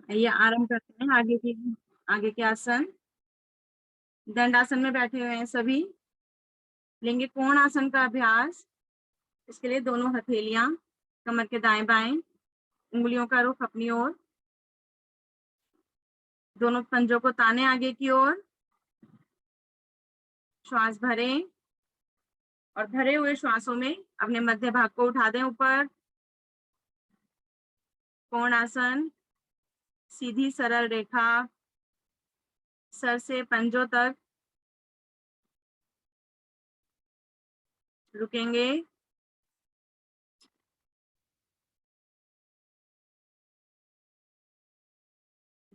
आइए आरंभ करते हैं आगे के आसन। दंडासन में बैठे हुए हैं सभी। लेंगे कोण आसन का अभ्यास। इसके लिए दोनों हथेलियां कमर के दाएं बाएं, उंगलियों का रुख अपनी ओर, दोनों पंजों को ताने आगे की ओर। श्वास भरें और भरे हुए श्वासों में अपने मध्य भाग को उठा दें ऊपर। कोण आसन, सीधी सरल रेखा सर से पंजों तक। रुकेंगे।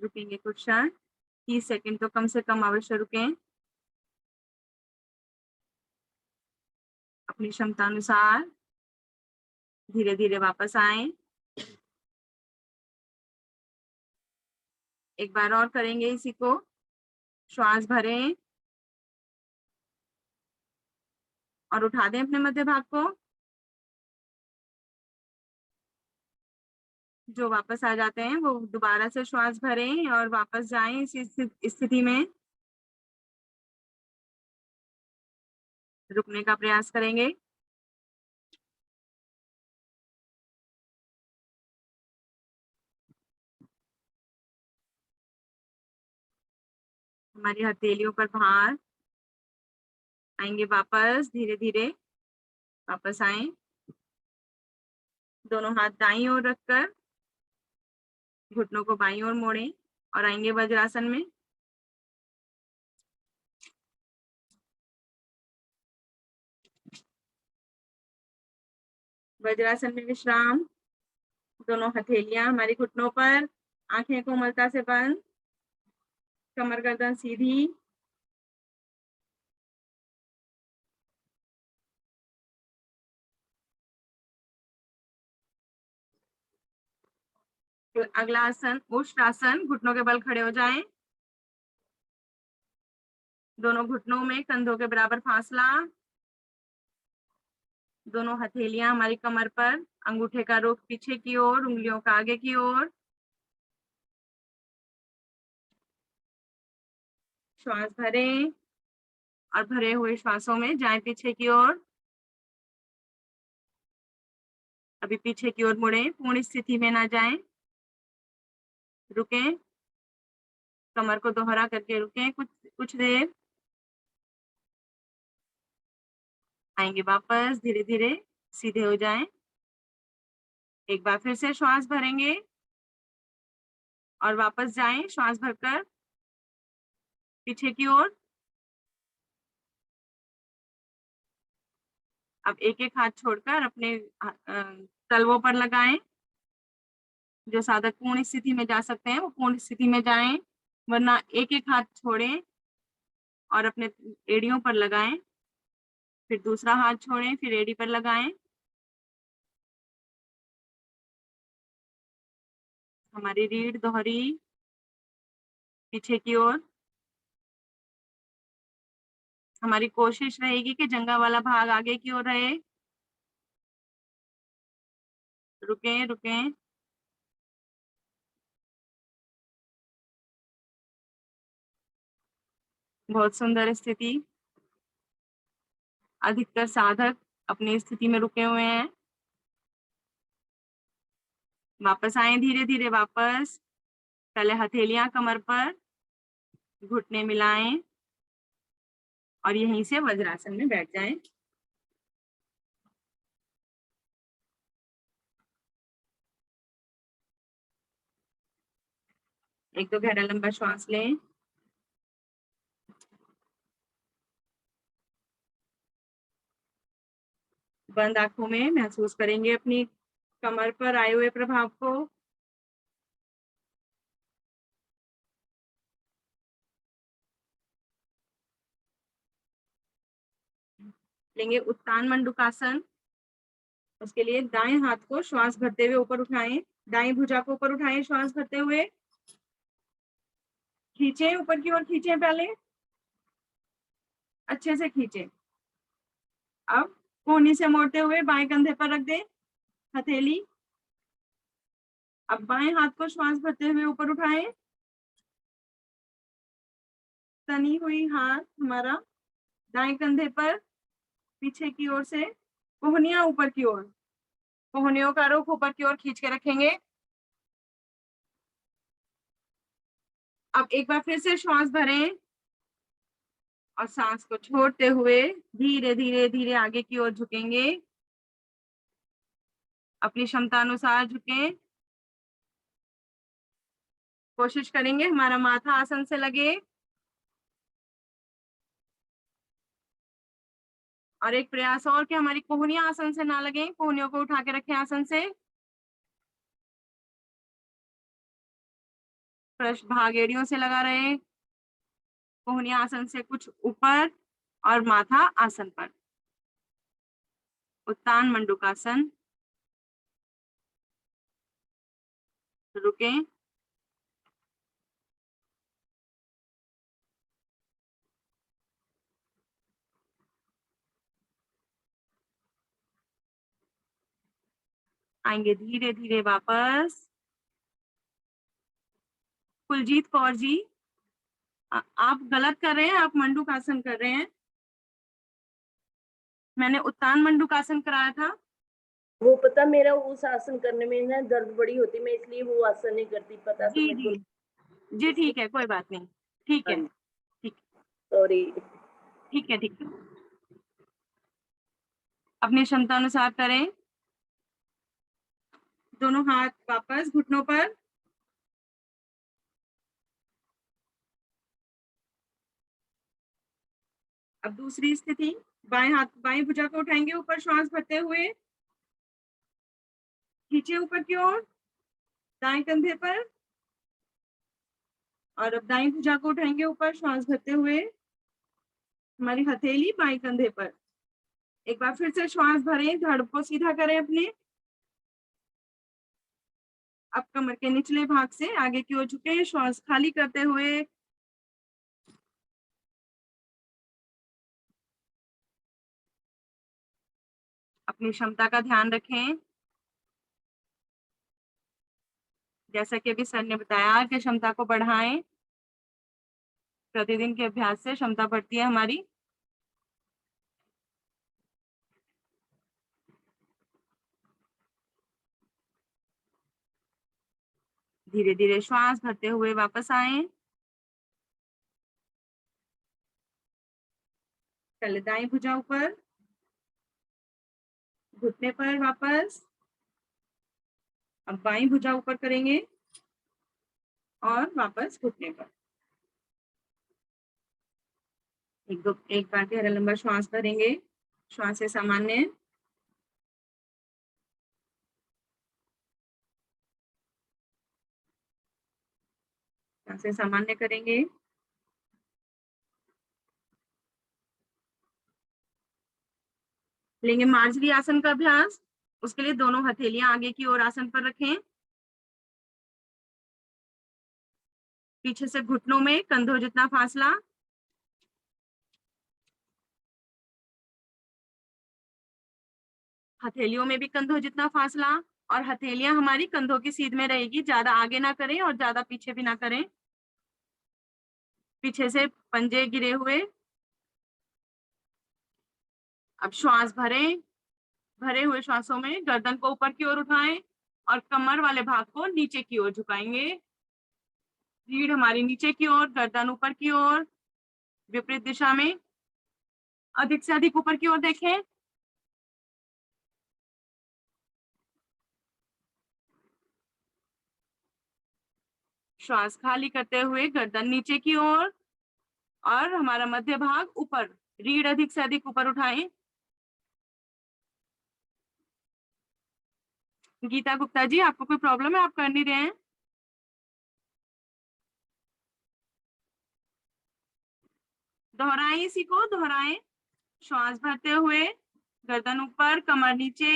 रुकेंगे कुछ क्षण, 30 सेकंड तो कम से कम अवश्य रुकें। अपनी क्षमता अनुसार धीरे धीरे वापस आएं। एक बार और करेंगे इसी को। श्वास भरें और उठा दें अपने मध्य भाग को। जो वापस आ जाते हैं वो दोबारा से श्वास भरें और वापस जाएं इसी स्थिति में। रुकने का प्रयास करेंगे। हमारी हथेलियों पर भार आएंगे। वापस धीरे धीरे वापस आए। दोनों हाथ दाईं ओर रखकर घुटनों को बाईं ओर मोड़ें और आएंगे वज्रासन में। वज्रासन में विश्राम। दोनों हथेलियां हमारी घुटनों पर, आंखें कोमलता से बंद, कमर गर्दन सीधी। अगला आसन उष्ट्रासन। घुटनों के बल खड़े हो जाएं। दोनों घुटनों में कंधों के बराबर फासला। दोनों हथेलियां हमारी कमर पर, अंगूठे का रुख पीछे की ओर, उंगलियों का आगे की ओर। श्वास भरें और भरे हुए श्वासों में जाएं पीछे की ओर। अभी पीछे की ओर मुड़ें, पूर्ण स्थिति में ना जाएं। रुकें। कमर को दोहरा करके रुकें कुछ देर। आएंगे वापस धीरे धीरे, सीधे हो जाएं। एक बार फिर से श्वास भरेंगे और वापस जाएं श्वास भरकर पीछे की ओर। अब एक एक हाथ छोड़कर अपने तलवों पर लगाएं। जो साधक पूर्ण स्थिति में जा सकते हैं वो पूर्ण स्थिति में जाएं, वरना एक एक हाथ छोड़ें और अपने एड़ियों पर लगाएं। फिर दूसरा हाथ छोड़ें, फिर एड़ी पर लगाएं। हमारी रीढ़ दोहरी पीछे की ओर। हमारी कोशिश रहेगी कि जंघा वाला भाग आगे की ओर रहे। रुकें रुकें। बहुत सुंदर स्थिति। अधिकतर साधक अपनी स्थिति में रुके हुए हैं। वापस आए धीरे धीरे वापस। पहले हथेलियां कमर पर, घुटने मिलाएं और यहीं से वज्रासन में बैठ जाएं। एक तो गहरा लंबा श्वास लें। बंद आंखों में महसूस करेंगे अपनी कमर पर आए हुए प्रभाव को। लेंगे उत्तान मंडूकासन। उसके लिए दाएं हाथ को श्वास भरते हुए ऊपर उठाएं। दाएं भुजा को ऊपर उठाएं श्वास भरते हुए। खींचें, ऊपर की ओर खींचें पहले, अच्छे से खींचें। अब कोहनी से मोड़ते हुए बाएं कंधे पर रख दें हथेली। अब बाएं हाथ को श्वास भरते हुए ऊपर उठाएं। तनी हुई हाथ हमारा दाएं कंधे पर पीछे की ओर से, कोहनियां ऊपर की ओर, कोहनियों का रुख ऊपर की ओर खींच के रखेंगे। अब एक बार फिर से श्वास भरें और सांस को छोड़ते हुए धीरे धीरे धीरे आगे की ओर झुकेंगे। अपनी क्षमता अनुसार झुकें। कोशिश करेंगे हमारा माथा आसन से लगे। और एक प्रयास और कि हमारी कोहनियां आसन से ना लगे, कोहनियों को उठा के रखें आसन से। पृष्ठ भाग एड़ियों से लगा रहे, कोहनियां आसन से कुछ ऊपर और माथा आसन पर। उत्तान मंडूकासन। रुकें। आएंगे धीरे धीरे वापस। कुलजीत कौर जी, आप गलत कर रहे हैं, आप मंडूकासन कर रहे हैं। मैंने उत्तान मंडूकासन कराया था। वो पता मेरा उस आसन करने में ना दर्द बड़ी होती, मैं इसलिए वो आसन नहीं करती, पता तो जी मेरे जी को जी, इसलिए। ठीक है, कोई बात नहीं। ठीक हाँ है, जी, ठीक, सॉरी। ठीक है, ठीक है। अपनी क्षमता अनुसार करें। दोनों हाथ वापस घुटनों पर। अब दूसरी स्थिति, बाएं हाथ बाएं भुजा को उठाएंगे ऊपर श्वास भरते हुए, खींचे ऊपर की ओर दाएं कंधे पर। और अब दाएं भुजा को उठाएंगे ऊपर श्वास भरते हुए, हमारी हथेली बाएं कंधे पर। एक बार फिर से श्वास भरें, धड़ को सीधा करें अपने। अब कमर के निचले भाग से आगे की ओर झुके, श्वास खाली करते हुए। अपनी क्षमता का ध्यान रखें। जैसा कि अभी सर ने बताया कि क्षमता को बढ़ाएं। प्रतिदिन के अभ्यास से क्षमता बढ़ती है हमारी। धीरे धीरे श्वास भरते हुए वापस आए। पहले दाएं भुजा ऊपर, घुटने पर वापस। अब बाएं भुजा ऊपर करेंगे और वापस घुटने पर। एक बार गहरा लंबा श्वास भरेंगे। श्वास से सामान्य। श्वास से सामान्य करेंगे। लेंगे मार्जरी आसन का अभ्यास। उसके लिए दोनों हथेलियां आगे की ओर आसन पर रखें। पीछे से घुटनों में कंधों जितना फासला। हथेलियों में भी कंधों जितना फासला। और हथेलियां हमारी कंधों की सीध में रहेगी, ज्यादा आगे ना करें और ज्यादा पीछे भी ना करें। पीछे से पंजे गिरे हुए। अब श्वास भरें। भरे हुए श्वासों में गर्दन को ऊपर की ओर उठाएं और कमर वाले भाग को नीचे की ओर झुकाएंगे। रीढ़ हमारी नीचे की ओर, गर्दन ऊपर की ओर, विपरीत दिशा में। अधिक से अधिक ऊपर की ओर देखें। श्वास खाली करते हुए गर्दन नीचे की ओर और हमारा मध्य भाग ऊपर, रीढ़ अधिक से अधिक ऊपर उठाएं। गीता गुप्ता जी, आपको कोई प्रॉब्लम है, आप कर नहीं रहे हैं? दोहराएं, इसी को दोहराएं। श्वास भरते हुए गर्दन ऊपर, कमर नीचे।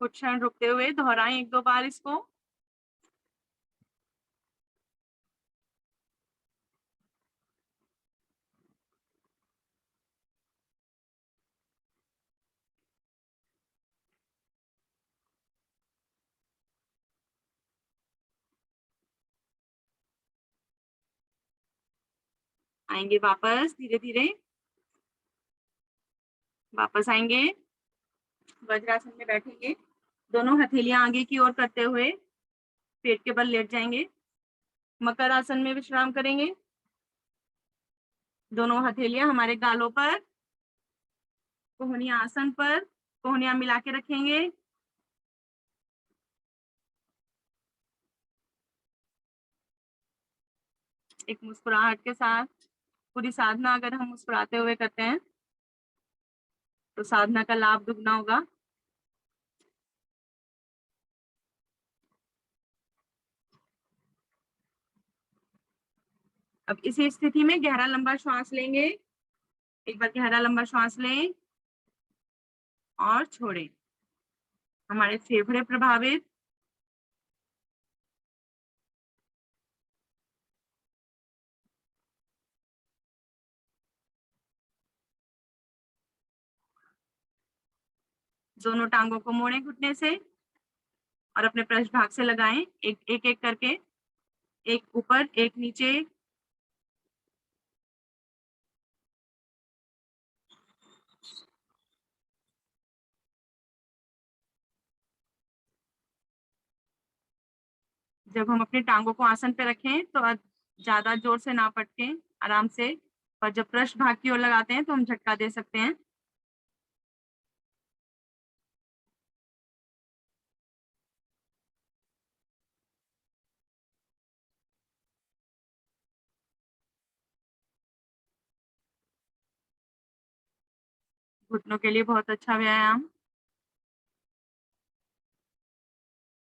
कुछ क्षण रुकते हुए दोहराएं एक दो बार इसको। आएंगे वापस धीरे धीरे, वापस आएंगे, वज्रासन में बैठेंगे, दोनों हथेलियां आगे की ओर करते हुए पेट के बल लेट जाएंगे। मकर आसन में विश्राम करेंगे, दोनों हथेलियां हमारे गालों पर, कोहनियां आसन पर, कोहनियां मिला के रखेंगे। एक मुस्कुराहट के साथ, पूरी साधना अगर हम मुस्कुराते हुए करते हैं तो साधना का लाभ दुगना होगा। अब इसी स्थिति में गहरा लंबा श्वास लेंगे, एक बार गहरा लंबा श्वास लें और छोड़ें। हमारे फेफड़े प्रभावित, दोनों टांगों को मोड़ें घुटने से और अपने पृष्ठ भाग से लगाएं, एक करके, एक ऊपर एक नीचे। जब हम अपनी टांगों को आसन पे रखें तो ज्यादा जोर से ना पटकें, आराम से, और जब पृष्ठ भाग की ओर लगाते हैं तो हम झटका दे सकते हैं। घुटनों के लिए बहुत अच्छा व्यायाम।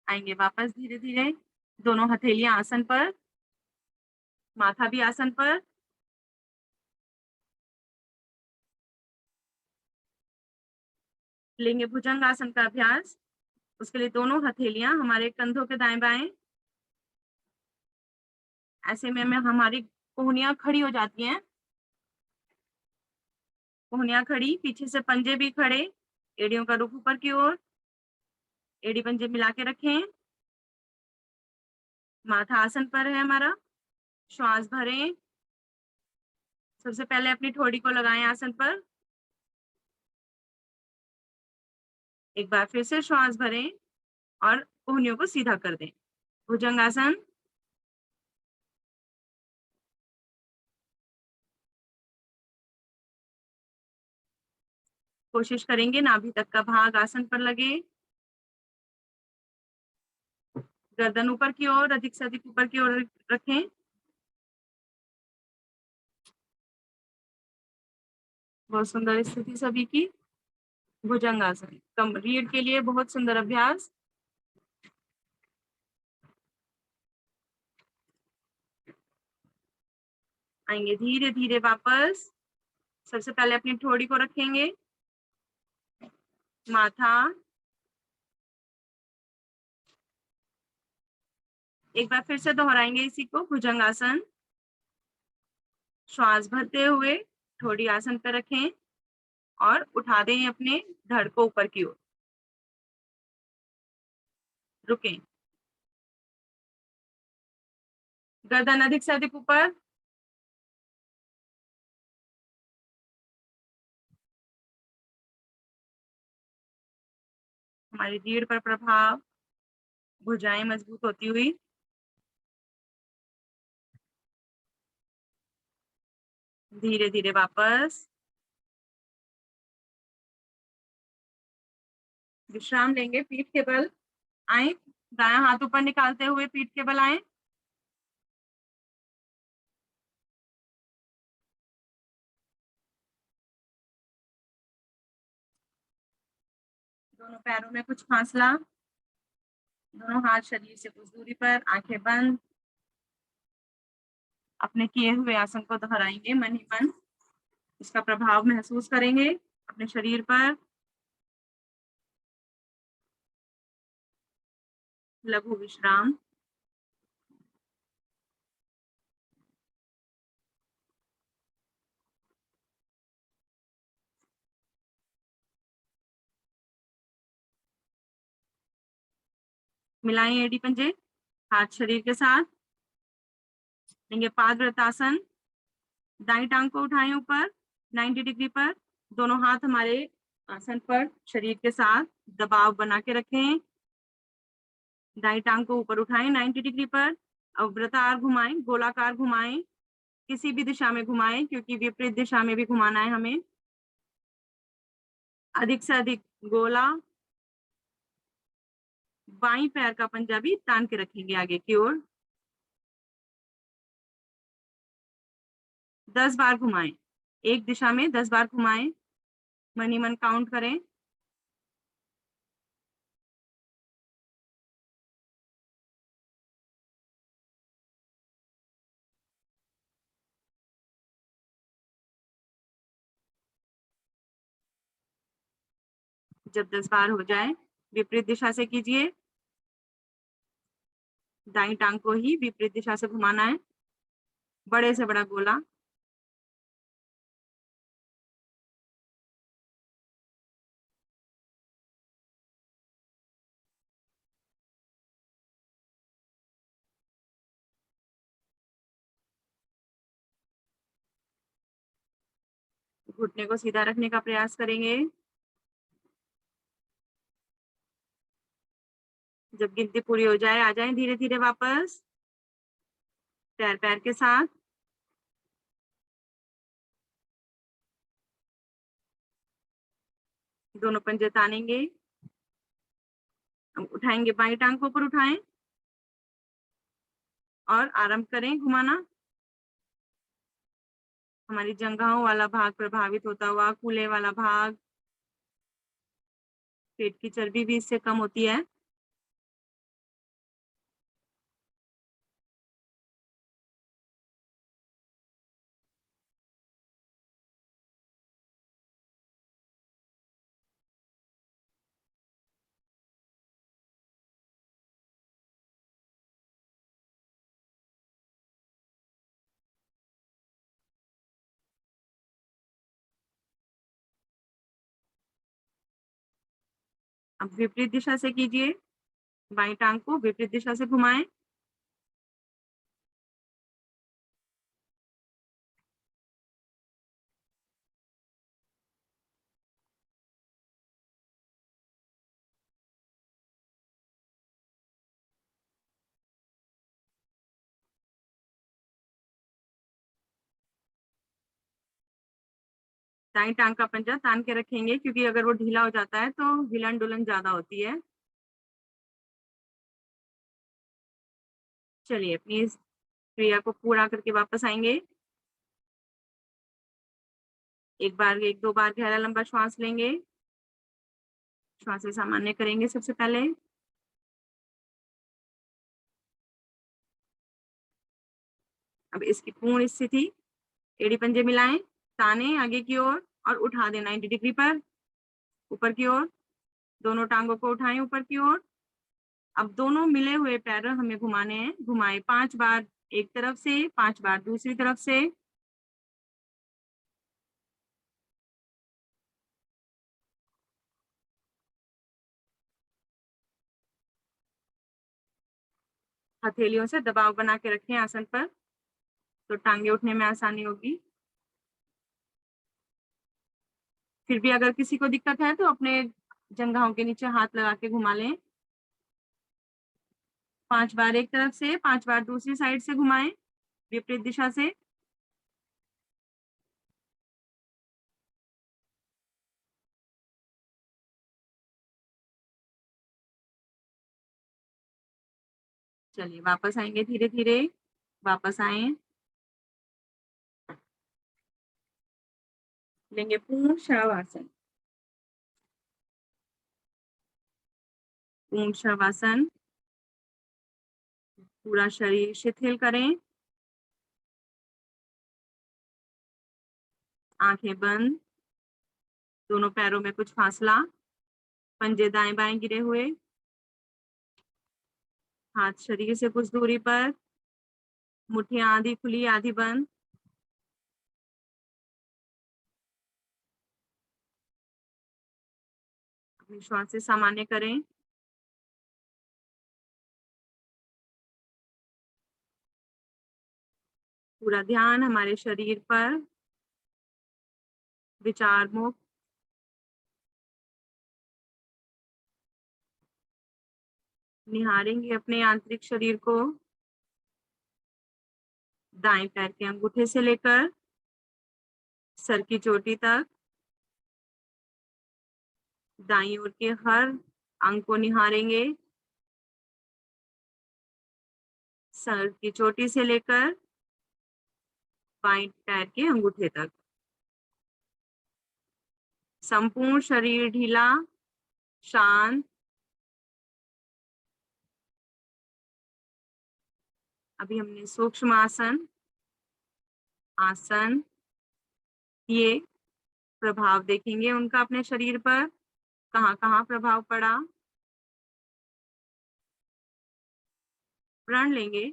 आएंगे वापस धीरे धीरे, दोनों हथेलियां आसन पर, माथा भी आसन पर। लेंगे भुजंग आसन का अभ्यास। उसके लिए दोनों हथेलियां हमारे कंधों के दाएं बाएं, ऐसे में हमारी कोहनियां खड़ी हो जाती हैं, कोहनियां खड़ी, पीछे से पंजे भी खड़े, एड़ियों का रुख ऊपर की ओर, एड़ी पंजे मिला के रखें। माथा आसन पर है हमारा, श्वास भरें, सबसे पहले अपनी ठोड़ी को लगाएं आसन पर, एक बार फिर से श्वास भरें और कोहनियों को सीधा कर दें। भुजंगासन। कोशिश करेंगे नाभि तक का भाग आसन पर लगे, गर्दन ऊपर की ओर, अधिक से अधिक ऊपर की ओर रखें। बहुत सुंदर स्थिति सभी की। भुजंगासन कम रीढ़ के लिए बहुत सुंदर अभ्यास। आएंगे धीरे धीरे वापस, सबसे पहले अपनी ठोड़ी को रखेंगे, माथा, एक बार फिर से दोहराएंगे इसी को, भुजंगासन। श्वास भरते हुए ठोड़ी आसन पर रखें और उठा दें अपने धड़ को ऊपर की ओर, रुकें, गर्दन अधिक से अधिक ऊपर, हमारी रीढ़ पर प्रभाव, भुजाएं मजबूत होती हुई। धीरे धीरे वापस विश्राम लेंगे, पीठ के बल आए, दायां हाथ ऊपर निकालते हुए पीठ के बल आए, दोनों पैरों में कुछ फासला, दोनों हाथ शरीर से कुछ दूरी पर, आंखें बंद, अपने किए हुए आसन को दोहराएंगे मन ही मन, इसका प्रभाव महसूस करेंगे अपने शरीर पर। लघु विश्राम। मिलाएं एड़ी पंजे, हाथ शरीर के साथ, लेंगे पादव्रतासन। दाईं टांग को उठाएं ऊपर 90 डिग्री पर, दोनों हाथ हमारे आसन पर शरीर के साथ दबाव बना के रखें। दाईं टांग को ऊपर उठाएं 90 डिग्री पर, अब वृत्ताकार घुमाएं, गोलाकार घुमाएं, किसी भी दिशा में घुमाएं क्योंकि विपरीत दिशा में भी घुमाना है हमें। अधिक से अधिक गोला। बाईं पैर का पंजा भी तान के रखेंगे आगे की ओर। 10 बार घुमाएं, एक दिशा में 10 बार घुमाएं, मन ही मन काउंट करें। जब 10 बार हो जाए विपरीत दिशा से कीजिए, दाईं टांग को ही विपरीत दिशा से घुमाना है, बड़े से बड़ा गोला। घुटने को सीधा रखने का प्रयास करेंगे। जब गिनती पूरी हो जाए आ जाएं धीरे धीरे वापस पैर पैर के साथ। दोनों पंजे तानेंगे, उठाएंगे, बाईं टांग को ऊपर उठाएं और आरंभ करें घुमाना। हमारी जंघाओं वाला भाग प्रभावित होता हुआ, कूल्हे वाला भाग, पेट की चर्बी भी इससे कम होती है। अब विपरीत दिशा से कीजिए, बाईं टांग को विपरीत दिशा से घुमाएं। दाईं टांग का पंजा तान के रखेंगे क्योंकि अगर वो ढीला हो जाता है तो हिलन डुलन ज्यादा होती है। चलिए अपनी इस क्रिया को पूरा करके वापस आएंगे। एक दो बार गहरा लंबा श्वास लेंगे, श्वास सामान्य करेंगे सबसे पहले। अब इसकी पूर्ण स्थिति, एड़ी पंजे मिलाएं, ताने आगे की ओर और उठा दें 90 डिग्री पर ऊपर की ओर। दोनों टांगों को उठाएं ऊपर की ओर। अब दोनों मिले हुए पैर हमें घुमाने हैं, घुमाएं 5 बार एक तरफ से, 5 बार दूसरी तरफ से। हथेलियों से दबाव बना के रखें आसन पर तो टांगे उठने में आसानी होगी। फिर भी अगर किसी को दिक्कत है तो अपने जंघाओं के नीचे हाथ लगा के घुमा लें। 5 बार एक तरफ से, 5 बार दूसरी साइड से घुमाएं विपरीत दिशा से। चलिए वापस आएंगे धीरे धीरे, वापस आए, लेंगे पूर्ण शवासन। पूर्ण शवासन, पूरा शरीर शिथिल करें, आंखें बंद, दोनों पैरों में कुछ फासला, पंजे दाएं बाएं गिरे हुए, हाथ शरीर से कुछ दूरी पर, मुट्ठियां आधी खुली आधी बंद। अपनी श्वास से सामान्य करें। पूरा ध्यान हमारे शरीर पर, विचार मुक्त। निहारेंगे अपने आंतरिक शरीर को, दाएं पैर के अंगूठे से लेकर सर की चोटी तक, दाईं ओर के हर अंग को निहारेंगे, सर की चोटी से लेकर बाएं पैर के अंगूठे तक। संपूर्ण शरीर ढीला, शांत। अभी हमने सूक्ष्म आसन ये प्रभाव देखेंगे उनका अपने शरीर पर, कहाँ कहाँ प्रभाव पड़ा। प्रण लेंगे,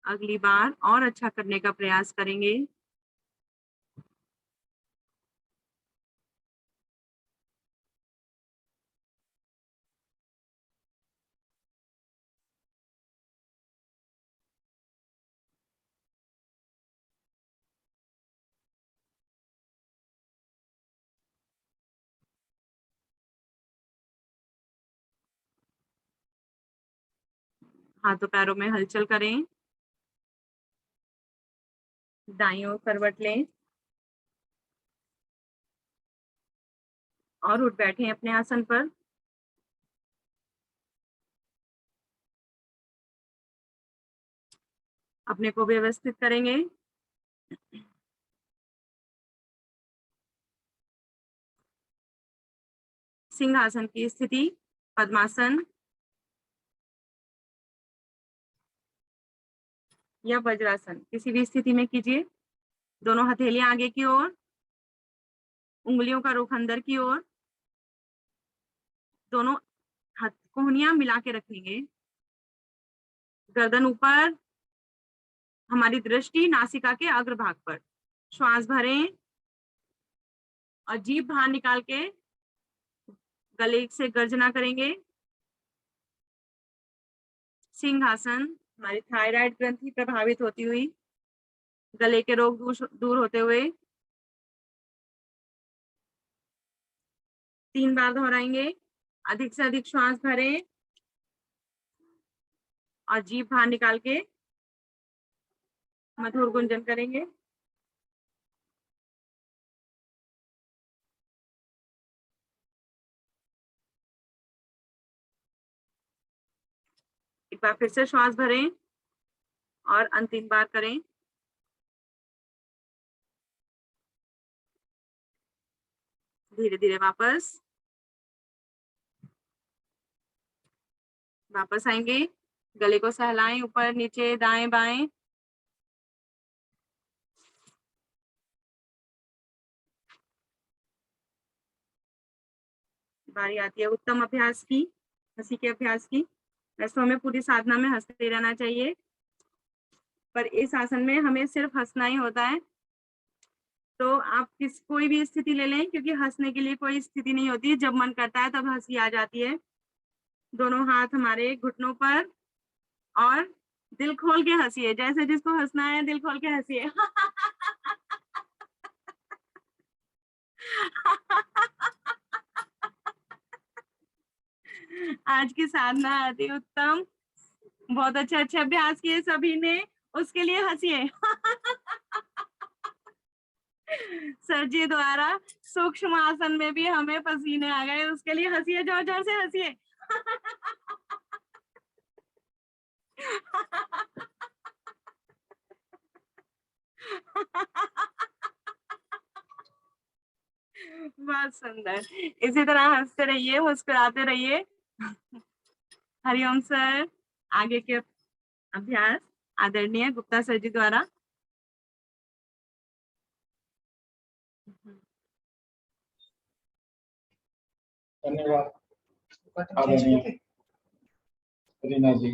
अगली बार और अच्छा करने का प्रयास करेंगे। हाथों पैरों में हलचल करें, दाईं ओर करवट लें और उठ बैठें अपने आसन पर। अपने को व्यवस्थित करेंगे। सिंहासन की स्थिति, पद्मासन या वज्रासन, किसी भी स्थिति में कीजिए। दोनों हथेलियां आगे की ओर, उंगलियों का रुख अंदर की ओर, दोनों कोहनियां मिला के रखेंगे। गर्दन ऊपर, हमारी दृष्टि नासिका के अग्रभाग पर। श्वास भरें और जीभ बाहर निकाल के गले से गर्जना करेंगे। सिंहासन, हमारी थायराइड ग्रंथि प्रभावित होती हुई, गले के रोग दूर होते हुए 3 बार दोहराएंगे। अधिक से अधिक श्वास भरें और जीभ बाहर निकाल के मधुर गुंजन करेंगे। एक बार फिर से श्वास भरें और अंतिम बार करें। धीरे धीरे वापस आएंगे। गले को सहलाएं, ऊपर नीचे दाएं बाएं। बारी आती है उत्तम अभ्यास की, हंसी के अभ्यास की। वैसे हमें पूरी साधना में हंसते रहना चाहिए, पर इस आसन में हमें सिर्फ हंसना ही होता है। तो आप कोई भी स्थिति ले लें, क्योंकि हंसने के लिए कोई स्थिति नहीं होती। जब मन करता है तब हंसी आ जाती है। दोनों हाथ हमारे घुटनों पर और दिल खोल के हंसिए, जैसे जिसको हंसना है दिल खोल के हंसिए। आज की साधना अति उत्तम, बहुत अच्छे अभ्यास किए सभी ने, उसके लिए हंसिए। सर जी द्वारा सूक्ष्म आसन में भी हमें पसीने आ गए, उसके लिए हंसिए, जोर जोर से हंसिए। बहुत सुंदर, इसी तरह हंसते रहिए, मुस्कुराते रहिए। हरिओम सर। आगे के अभ्यास आदरणीय गुप्ता सर जी द्वारा। धन्यवाद आदरणीय रीना जी।